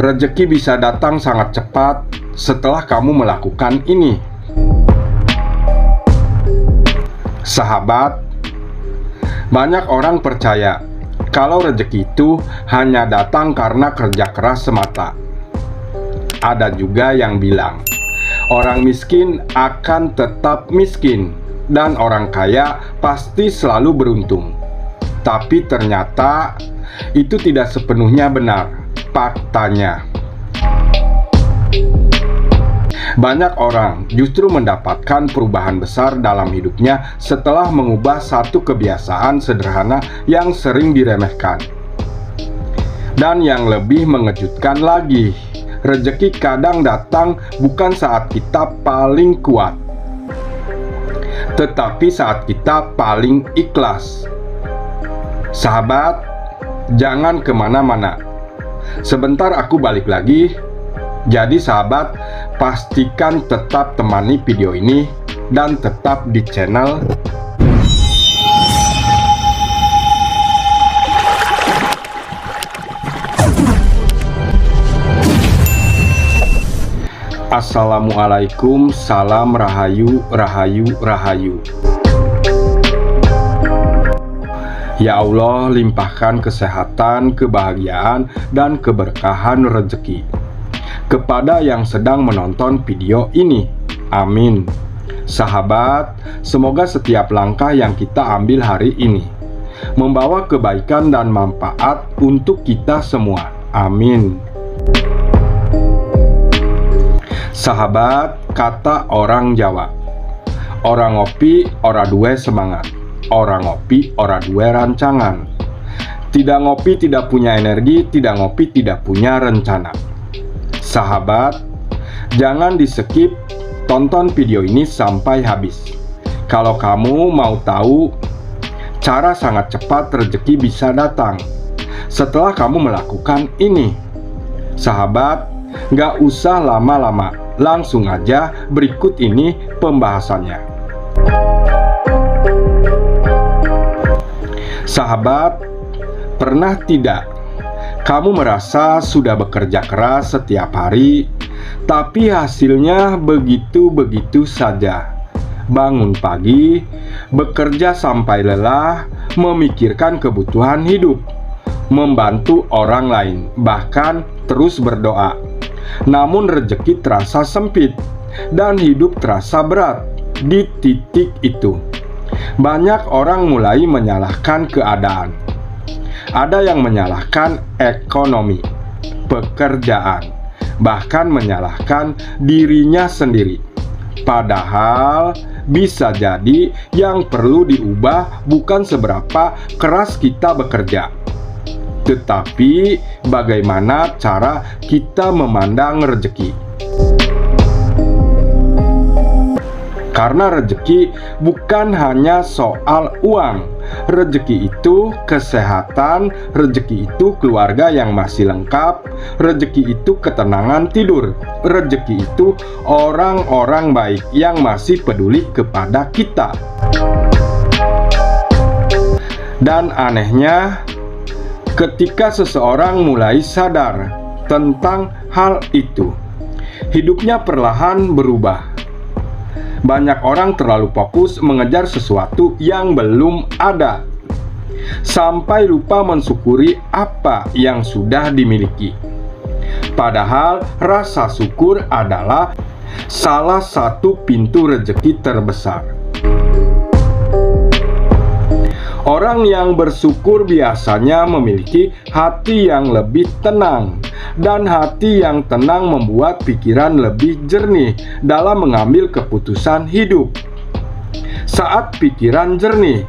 Rezeki bisa datang sangat cepat setelah kamu melakukan ini. Sahabat, banyak orang percaya kalau rezeki itu hanya datang karena kerja keras semata. Ada juga yang bilang, orang miskin akan tetap miskin dan orang kaya pasti selalu beruntung. Tapi ternyata itu tidak sepenuhnya benar faktanya. Banyak orang justru mendapatkan perubahan besar dalam hidupnya setelah mengubah satu kebiasaan sederhana yang sering diremehkan. Dan yang lebih mengejutkan lagi, rezeki kadang datang bukan saat kita paling kuat, tetapi saat kita paling ikhlas. Sahabat, jangan kemana-mana. Sebentar aku balik lagi. Jadi sahabat, pastikan tetap temani video ini dan tetap di channel Assalamualaikum, salam rahayu, rahayu, rahayu. Ya Allah, limpahkan kesehatan, kebahagiaan, dan keberkahan rezeki kepada yang sedang menonton video ini. Amin. Sahabat, semoga setiap langkah yang kita ambil hari ini membawa kebaikan dan manfaat untuk kita semua. Amin. Sahabat, kata orang Jawa, orang ngopi, ora duwe semangat. Orang ngopi, ora duwe rancangan. Tidak ngopi tidak punya energi, tidak ngopi tidak punya rencana. Sahabat, jangan di-skip, tonton video ini sampai habis. Kalau kamu mau tahu cara sangat cepat rezeki bisa datang setelah kamu melakukan ini. Sahabat, gak usah lama-lama, langsung aja berikut ini pembahasannya. Sahabat, pernah tidak kamu merasa sudah bekerja keras setiap hari, tapi hasilnya begitu-begitu saja? Bangun pagi, bekerja sampai lelah, memikirkan kebutuhan hidup, membantu orang lain, bahkan terus berdoa. Namun rezeki terasa sempit dan hidup terasa berat. Di titik itu, banyak orang mulai menyalahkan keadaan. Ada yang menyalahkan ekonomi, pekerjaan, bahkan menyalahkan dirinya sendiri. Padahal bisa jadi yang perlu diubah bukan seberapa keras kita bekerja, tetapi bagaimana cara kita memandang rezeki. Karena rezeki bukan hanya soal uang. Rezeki itu kesehatan, rezeki itu keluarga yang masih lengkap, rezeki itu ketenangan tidur, rezeki itu orang-orang baik yang masih peduli kepada kita. Dan anehnya, ketika seseorang mulai sadar tentang hal itu, hidupnya perlahan berubah. Banyak orang terlalu fokus mengejar sesuatu yang belum ada, sampai lupa mensyukuri apa yang sudah dimiliki. Padahal rasa syukur adalah salah satu pintu rezeki terbesar. Orang yang bersyukur biasanya memiliki hati yang lebih tenang, dan hati yang tenang membuat pikiran lebih jernih dalam mengambil keputusan hidup. Saat pikiran jernih,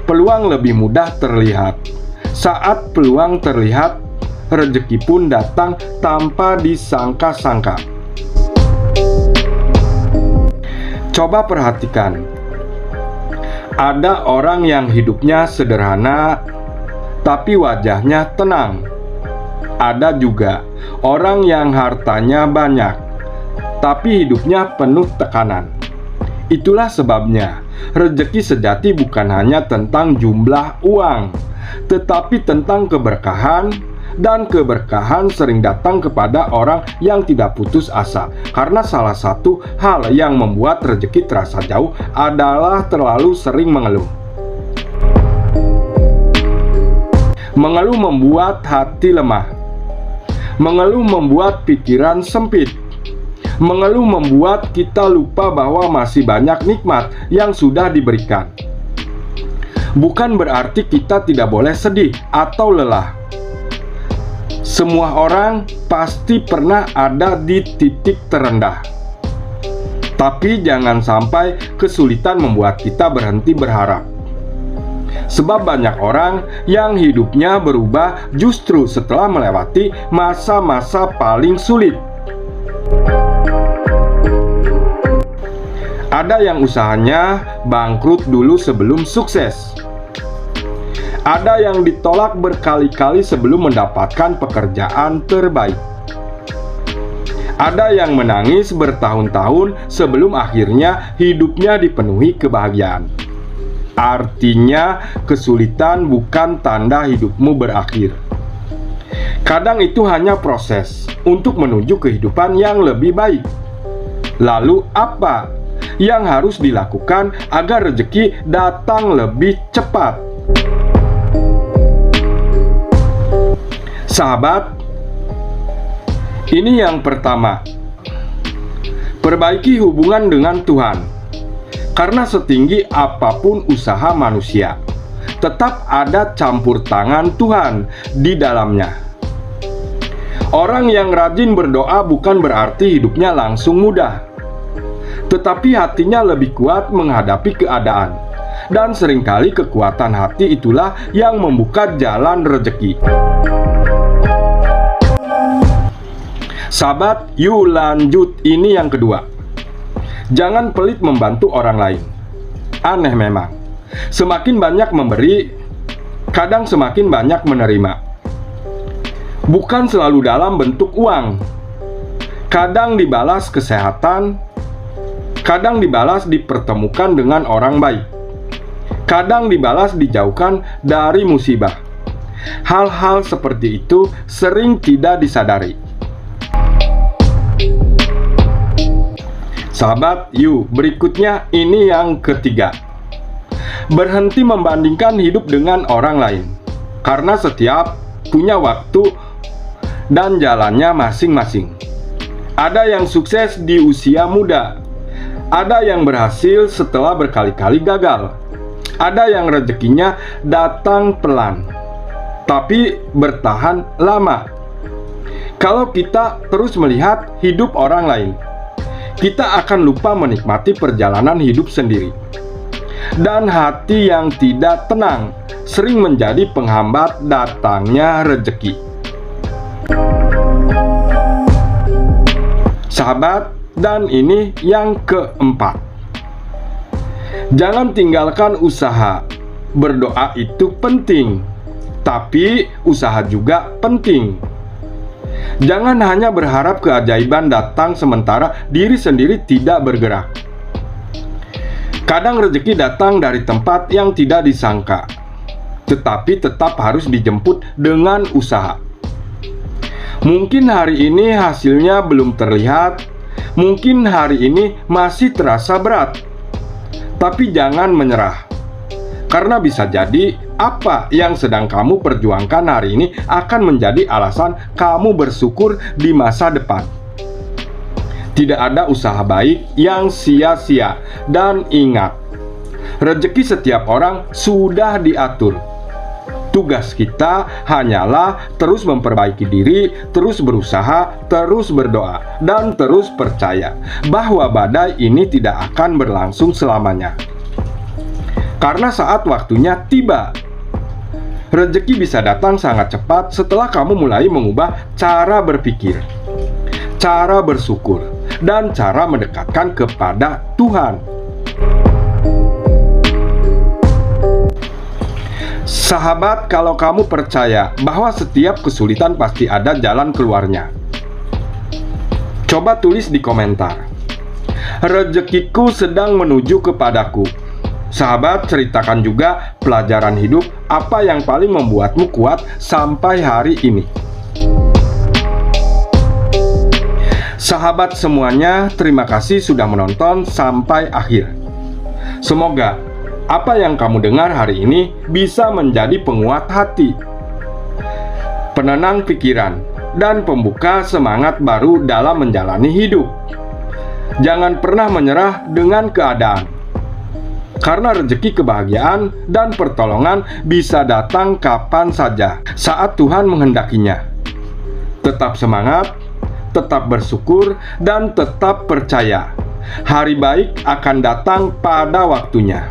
peluang lebih mudah terlihat. Saat peluang terlihat, rezeki pun datang tanpa disangka-sangka. Coba perhatikan, ada orang yang hidupnya sederhana, tapi wajahnya tenang. Ada juga orang yang hartanya banyak, tapi hidupnya penuh tekanan. Itulah sebabnya rezeki sejati bukan hanya tentang jumlah uang, tetapi tentang keberkahan, dan keberkahan sering datang kepada orang yang tidak putus asa. Karena salah satu hal yang membuat rezeki terasa jauh adalah terlalu sering mengeluh. Mengeluh membuat hati lemah. Mengeluh membuat pikiran sempit. Mengeluh membuat kita lupa bahwa masih banyak nikmat yang sudah diberikan. Bukan berarti kita tidak boleh sedih atau lelah. Semua orang pasti pernah ada di titik terendah. Tapi jangan sampai kesulitan membuat kita berhenti berharap. Sebab banyak orang yang hidupnya berubah justru setelah melewati masa-masa paling sulit. Ada yang usahanya bangkrut dulu sebelum sukses. Ada yang ditolak berkali-kali sebelum mendapatkan pekerjaan terbaik. Ada yang menangis bertahun-tahun sebelum akhirnya hidupnya dipenuhi kebahagiaan. Artinya, kesulitan bukan tanda hidupmu berakhir. Kadang itu hanya proses untuk menuju kehidupan yang lebih baik. Lalu apa yang harus dilakukan agar rezeki datang lebih cepat? Sahabat, ini yang pertama. Perbaiki hubungan dengan Tuhan. Karena setinggi apapun usaha manusia, tetap ada campur tangan Tuhan di dalamnya. Orang yang rajin berdoa bukan berarti hidupnya langsung mudah, tetapi hatinya lebih kuat menghadapi keadaan. Dan seringkali kekuatan hati itulah yang membuka jalan rezeki. Sahabat, yuk lanjut. Ini yang kedua. Jangan pelit membantu orang lain. Aneh memang. Semakin banyak memberi, kadang semakin banyak menerima. Bukan selalu dalam bentuk uang. Kadang dibalas kesehatan, kadang dibalas dipertemukan dengan orang baik, kadang dibalas dijauhkan dari musibah. Hal-hal seperti itu sering tidak disadari. Sahabat, yuk berikutnya ini yang ketiga. Berhenti membandingkan hidup dengan orang lain. Karena setiap punya waktu dan jalannya masing-masing. Ada yang sukses di usia muda. Ada yang berhasil setelah berkali-kali gagal. Ada yang rezekinya datang pelan, tapi bertahan lama. Kalau kita terus melihat hidup orang lain, kita akan lupa menikmati perjalanan hidup sendiri. Dan hati yang tidak tenang sering menjadi penghambat datangnya rezeki. Sahabat, dan ini yang keempat. Jangan tinggalkan usaha. Berdoa itu penting, tapi usaha juga penting. Jangan hanya berharap keajaiban datang sementara diri sendiri tidak bergerak. Kadang rezeki datang dari tempat yang tidak disangka, tetapi tetap harus dijemput dengan usaha. Mungkin hari ini hasilnya belum terlihat, mungkin hari ini masih terasa berat, tapi jangan menyerah. Karena bisa jadi apa yang sedang kamu perjuangkan hari ini akan menjadi alasan kamu bersyukur di masa depan. Tidak ada usaha baik yang sia-sia. Dan ingat, rezeki setiap orang sudah diatur. Tugas kita hanyalah terus memperbaiki diri, terus berusaha, terus berdoa, dan terus percaya bahwa badai ini tidak akan berlangsung selamanya. Karena saat waktunya tiba, rezeki bisa datang sangat cepat setelah kamu mulai mengubah cara berpikir, cara bersyukur, dan cara mendekatkan kepada Tuhan. Sahabat, kalau kamu percaya bahwa setiap kesulitan pasti ada jalan keluarnya, coba tulis di komentar, rezekiku sedang menuju kepadaku. Sahabat, ceritakan juga pelajaran hidup apa yang paling membuatmu kuat sampai hari ini. Sahabat semuanya, terima kasih sudah menonton sampai akhir. Semoga apa yang kamu dengar hari ini bisa menjadi penguat hati, penenang pikiran, dan pembuka semangat baru dalam menjalani hidup. Jangan pernah menyerah dengan keadaan, karena rezeki, kebahagiaan, dan pertolongan bisa datang kapan saja saat Tuhan menghendakinya. Tetap semangat, tetap bersyukur, dan tetap percaya. Hari baik akan datang pada waktunya.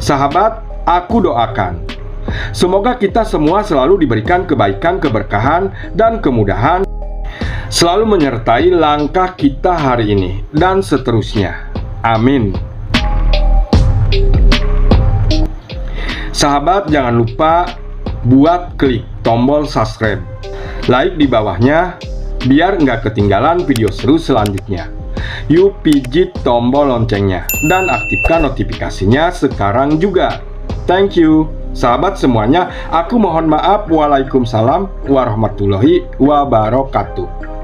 Sahabat, aku doakan semoga kita semua selalu diberikan kebaikan, keberkahan, dan kemudahan selalu menyertai langkah kita hari ini dan seterusnya. Amin. Sahabat, jangan lupa buat klik tombol subscribe, like di bawahnya biar nggak ketinggalan video seru selanjutnya. Yuk pijit tombol loncengnya dan aktifkan notifikasinya sekarang juga. Thank you. Sahabat semuanya, aku mohon maaf. Waalaikumsalam warahmatullahi wabarakatuh.